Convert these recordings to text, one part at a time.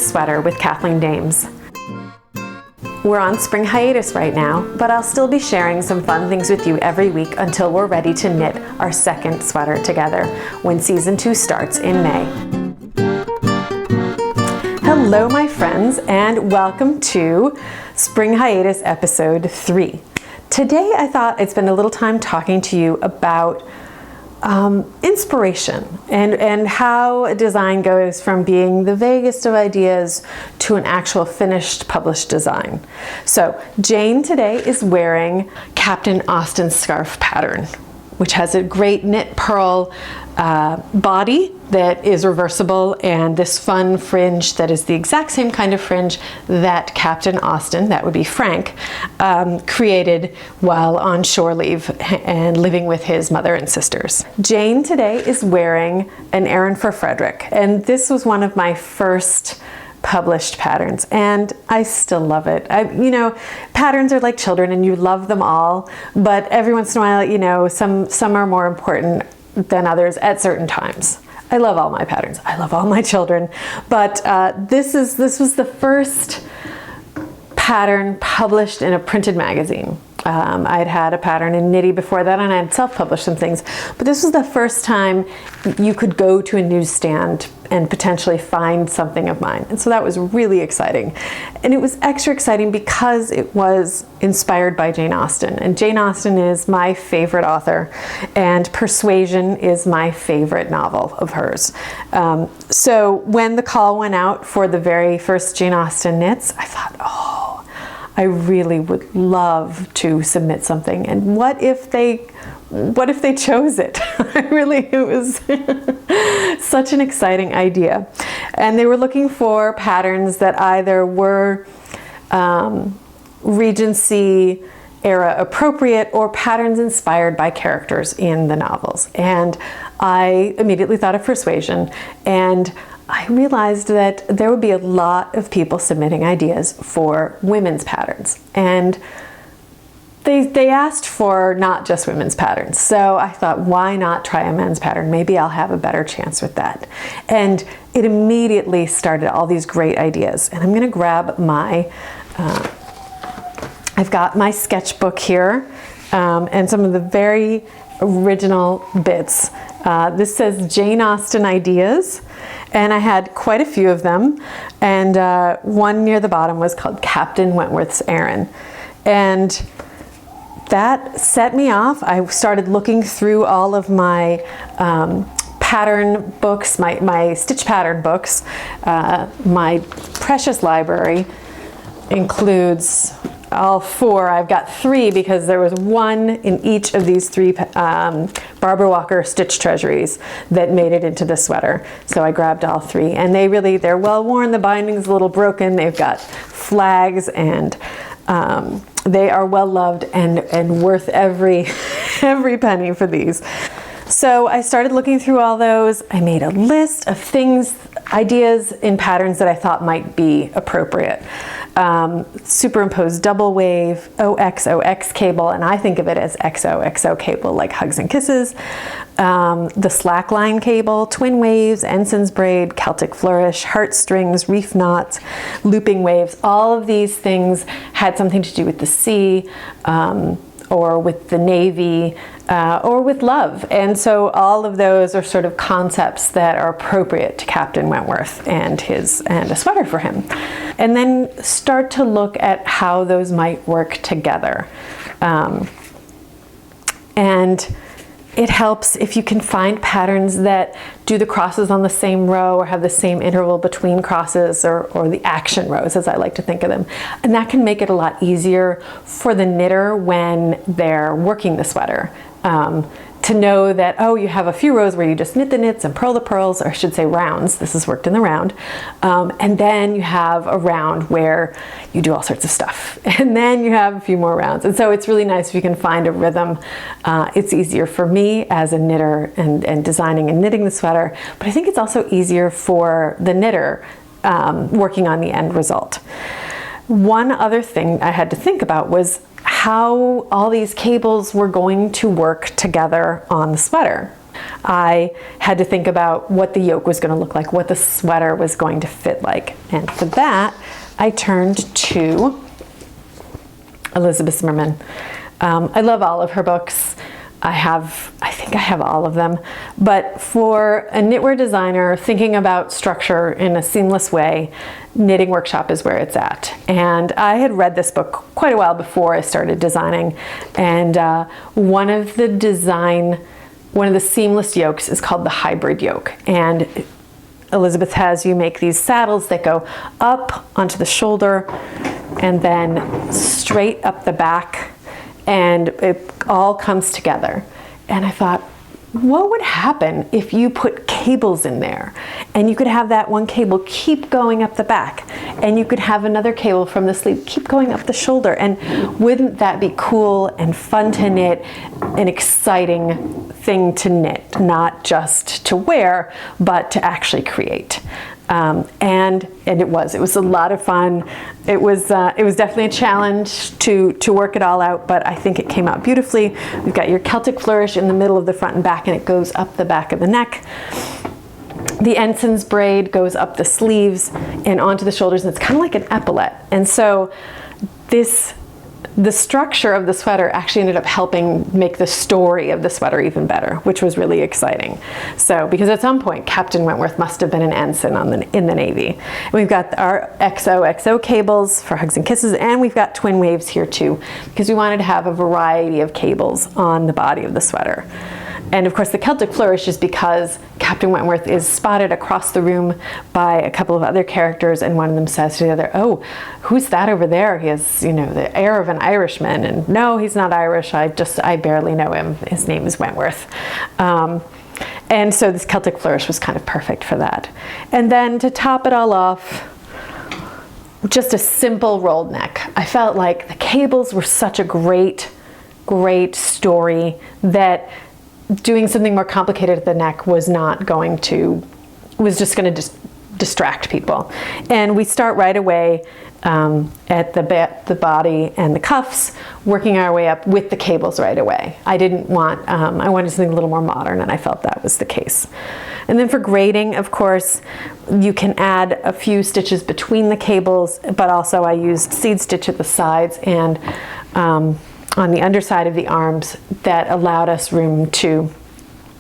Sweater with Kathleen Dames. We're on spring hiatus right now, but I'll still be sharing some fun things with you every week until we're ready to knit our second sweater together when season 2 starts in May. Hello my friends, and welcome to Spring Hiatus episode 3. Today I thought I'd spend a little time talking to you about inspiration and how a design goes from being the vaguest of ideas to an actual finished published design. So Jane today is wearing Captain Austen's scarf pattern, which has a great knit purl body that is reversible and this fun fringe that is the exact same kind of fringe that Captain Austen, that would be Frank, created while on shore leave and living with his mother and sisters. Jane today is wearing an Errand for Frederick, and this was one of my first published patterns, and I still love it. Patterns are like children and you love them all, but every once in a while, some are more important than others at certain times. I love all my patterns. I love all my children, but this was the first pattern published in a printed magazine. I'd had a pattern in Knitty before that, and I had self-published some things, but this was the first time you could go to a newsstand and potentially find something of mine. And so that was really exciting. And it was extra exciting because it was inspired by Jane Austen. And Jane Austen is my favorite author, and Persuasion is my favorite novel of hers. So when the call went out for the very first Jane Austen knits, I thought, I really would love to submit something. And what if they chose it? It was such an exciting idea. And they were looking for patterns that either were Regency era appropriate or patterns inspired by characters in the novels. And I immediately thought of Persuasion, and I realized that there would be a lot of people submitting ideas for women's patterns. And they asked for not just women's patterns. So I thought, why not try a men's pattern? Maybe I'll have a better chance with that. And it immediately started all these great ideas. And I'm going to grab I've got my sketchbook here and some of the very original bits. This says Jane Austen Ideas, and I had quite a few of them, and one near the bottom was called Captain Wentworth's Errand. And that set me off. I started looking through all of my pattern books, my stitch pattern books. My precious library includes all 4. I've got 3 because there was one in each of these 3 Barbara Walker stitch treasuries that made it into the sweater. So I grabbed all 3, and they're well worn. The binding's a little broken. They've got flags, and they are well loved and worth every penny for these. So I started looking through all those. I made a list of things, ideas in patterns that I thought might be appropriate. Superimposed double wave, xoxo cable, and I think of it as xoxo cable, like Hugs and Kisses. The slackline cable, twin waves, ensign's braid, Celtic flourish, heartstrings, reef knots, looping waves. All of these things had something to do with the sea, or with the Navy, or with love. And so all of those are sort of concepts that are appropriate to Captain Wentworth and a sweater for him. And then start to look at how those might work together. And it helps if you can find patterns that do the crosses on the same row or have the same interval between crosses, or the action rows, as I like to think of them. And that can make it a lot easier for the knitter when they're working the sweater. To know that, you have a few rows where you just knit the knits and purl the purls, or I should say rounds. This is worked in the round. And then you have a round where you do all sorts of stuff. And then you have a few more rounds. And so it's really nice if you can find a rhythm. It's easier for me as a knitter and designing and knitting the sweater, but I think it's also easier for the knitter working on the end result. One other thing I had to think about was how all these cables were going to work together on the sweater. I had to think about what the yoke was going to look like, what the sweater was going to fit like. And for that, I turned to Elizabeth Zimmerman. I love all of her books. I think I have all of them. But for a knitwear designer thinking about structure in a seamless way, Knitting Workshop is where it's at. And I had read this book quite a while before I started designing. And one of the seamless yokes is called the hybrid yoke. And Elizabeth has you make these saddles that go up onto the shoulder and then straight up the back, and it all comes together. And I thought, what would happen if you put cables in there? And you could have that one cable keep going up the back, and you could have another cable from the sleeve keep going up the shoulder. And wouldn't that be cool and fun to knit, an exciting thing to knit, not just to wear, but to actually create? And it was a lot of fun. It was definitely a challenge to work it all out, but I think it came out beautifully. We've got your Celtic flourish in the middle of the front and back, and it goes up the back of the neck. The ensign's braid goes up the sleeves and onto the shoulders, and it's kind of like an epaulette. And so the structure of the sweater actually ended up helping make the story of the sweater even better, which was really exciting. So, because at some point, Captain Wentworth must have been an ensign in the Navy. And we've got our xoxo cables for hugs and kisses, and we've got twin waves here too, because we wanted to have a variety of cables on the body of the sweater. And of course, the Celtic flourish is because Captain Wentworth is spotted across the room by a couple of other characters, and one of them says to the other, "Oh, who's that over there? He has, the air of an Irishman." And no, he's not Irish. I barely know him. His name is Wentworth. And so this Celtic flourish was kind of perfect for that. And then to top it all off, just a simple rolled neck. I felt like the cables were such a great story that doing something more complicated at the neck was just going to distract people. And we start right away at the body and the cuffs, working our way up with the cables right away. I wanted something a little more modern, and I felt that was the case. And then for grading, of course, you can add a few stitches between the cables, but also I used seed stitch at the sides and on the underside of the arms that allowed us room to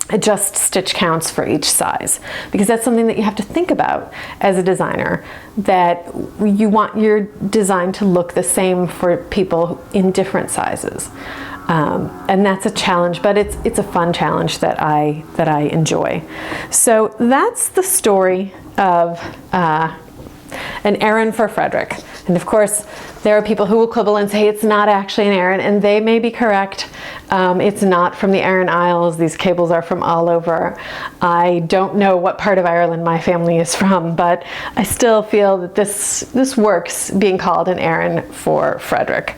adjust stitch counts for each size, because that's something that you have to think about as a designer, that you want your design to look the same for people in different sizes. And that's a challenge, but it's a fun challenge that I enjoy. So that's the story of an Aran for Frederick. And of course, there are people who will quibble and say it's not actually an Aran, and they may be correct. It's not from the Aran Isles. These cables are from all over. I don't know what part of Ireland my family is from, but I still feel that this works being called an Aran for Frederick.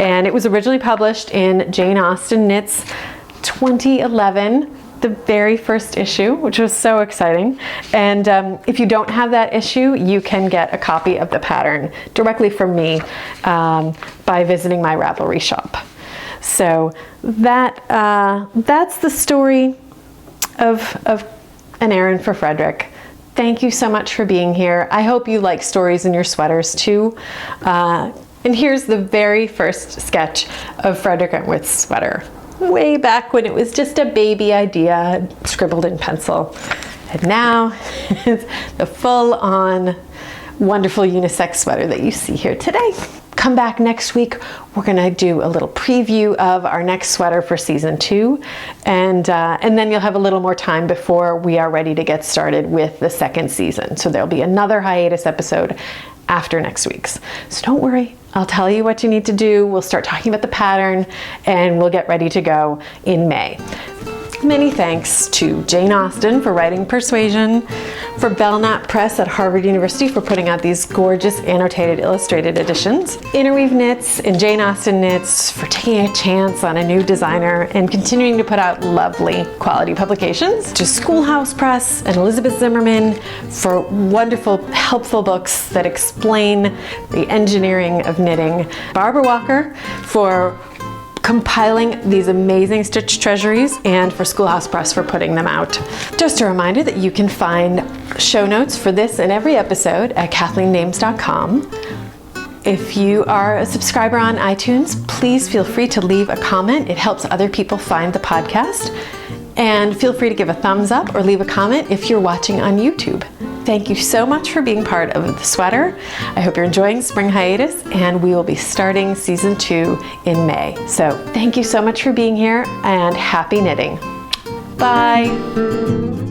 And it was originally published in Jane Austen Knits 2011. The very first issue, which was so exciting. And if you don't have that issue, you can get a copy of the pattern directly from me by visiting my Ravelry shop. So that's the story of an Aran for Frederick. Thank you so much for being here. I hope you like stories in your sweaters too. And here's the very first sketch of Frederick Wentworth's sweater, way back when it was just a baby idea scribbled in pencil. And now it's the full-on wonderful unisex sweater that you see here today. Come back next week. We're gonna do a little preview of our next sweater for season 2. And then you'll have a little more time before we are ready to get started with the second season. So there'll be another hiatus episode after next week's. So don't worry, I'll tell you what you need to do. We'll start talking about the pattern and we'll get ready to go in May. Many thanks to Jane Austen for writing Persuasion, for Belknap Press at Harvard University for putting out these gorgeous annotated illustrated editions, Interweave Knits and Jane Austen Knits for taking a chance on a new designer and continuing to put out lovely quality publications, to Schoolhouse Press and Elizabeth Zimmerman for wonderful, helpful books that explain the engineering of knitting, Barbara Walker for compiling these amazing stitch treasuries and for Schoolhouse Press for putting them out. Just a reminder that you can find show notes for this and every episode at KathleenDames.com. If you are a subscriber on iTunes, please feel free to leave a comment. It helps other people find the podcast. And feel free to give a thumbs up or leave a comment if you're watching on YouTube. Thank you so much for being part of the sweater. I hope you're enjoying Spring Hiatus, and we will be starting season 2 in May. So thank you so much for being here, and happy knitting. Bye.